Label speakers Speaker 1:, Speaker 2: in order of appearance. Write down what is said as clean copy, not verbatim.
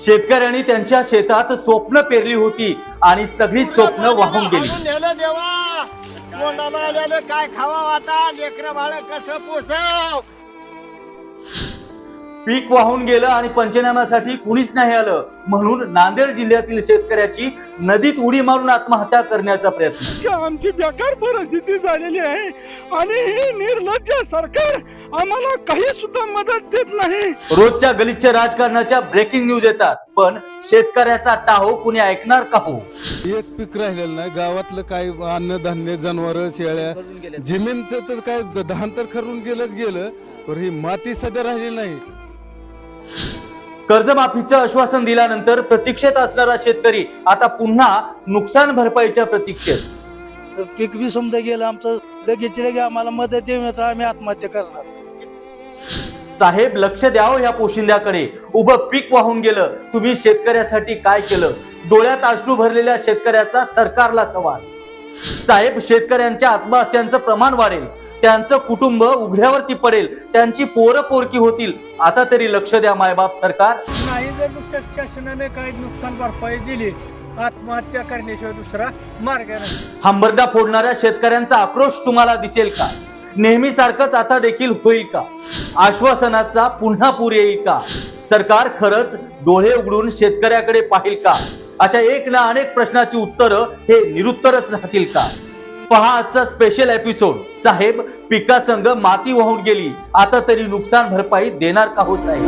Speaker 1: शेतकऱ्यांनी त्यांच्या शेतात स्वप्न पेरली होती आणि सगळी स्वप्न वाहून गेली।
Speaker 2: देवा तोंडाला आलेलं काय खावा आता, लेकरं बाळ कसं पोसाव।
Speaker 1: पीक वाहून गेलं आणि पंचनाम्यासाठी कुणीच नाही आलं, म्हणून नांदेड जिल्ह्यातील शेतकऱ्याची नदीत उडी मारून आत्महत्या करण्याचा प्रयत्न।
Speaker 3: आमची बेकार परिस्थिती झालेली आहे आणि हे निर्लज्ज सरकार आम्हाला काही सुद्धा मदत देत नाही।
Speaker 1: रोजच्या गलिच्छ राजकारणाच्या ब्रेकिंग न्यूज येतात, पण शेतकऱ्याचा टाहो कुणी ऐकणार का हो?
Speaker 4: एक पीक राहिलेलं नाही, गावातलं काय अन्नधान्य, जनावर, शेळ्या, जमीनचं तर काय धान तर खरून गेलं, पण ही माती सध्या राहिली नाही।
Speaker 1: कर्जमाफीचं आश्वासन दिल्यानंतर प्रतीक्षेत असणारा शेतकरी आता पुन्हा नुकसान भरपाईच्या प्रतीक्षेत।
Speaker 3: पीक बी समजा गेलं आमचं, लगेच आम्हाला मदत देऊन तर आम्ही आत्महत्या करणार।
Speaker 1: साहेब लक्ष द्यावं या पोशिंद्याकडे। उभं पीक वाहून गेलं, तुम्ही शेतकऱ्यासाठी काय केलं? डोळ्यात अश्रू भरलेल्या शेतकऱ्याचा सरकारला सवाल। साहेब शेतकऱ्यांच्या आत्महत्यांचं प्रमाण वाढेल, त्यांचं कुटुंब उघड्यावरती पडेल, त्यांची पोरं पोरकी होतील, आता तरी लक्ष द्या मायबाप सरकार।
Speaker 2: नाही जर शासनाने काही नुकसान भरपाई दिली, आत्महत्या करण्याशिवाय दुसरा मार्ग नाही।
Speaker 1: हंबरडा फोडणाऱ्या शेतकऱ्यांचा आक्रोश तुम्हाला दिसेल का? नेहमी सारखंच आता देखील होईल का? आश्वासनाचा पुन्हा पूर येईल का? सरकार खरंच डोळे उघडून शेतकऱ्याकडे पाहिल का? अशा एक ना अनेक प्रश्नाची उत्तरं हे निरुत्तरच राहतील का? पहा आजचा स्पेशल एपिसोड। साहेब पिकासंग माती वाहून गेली, आता तरी नुकसान भरपाई देणार का हो साहेब?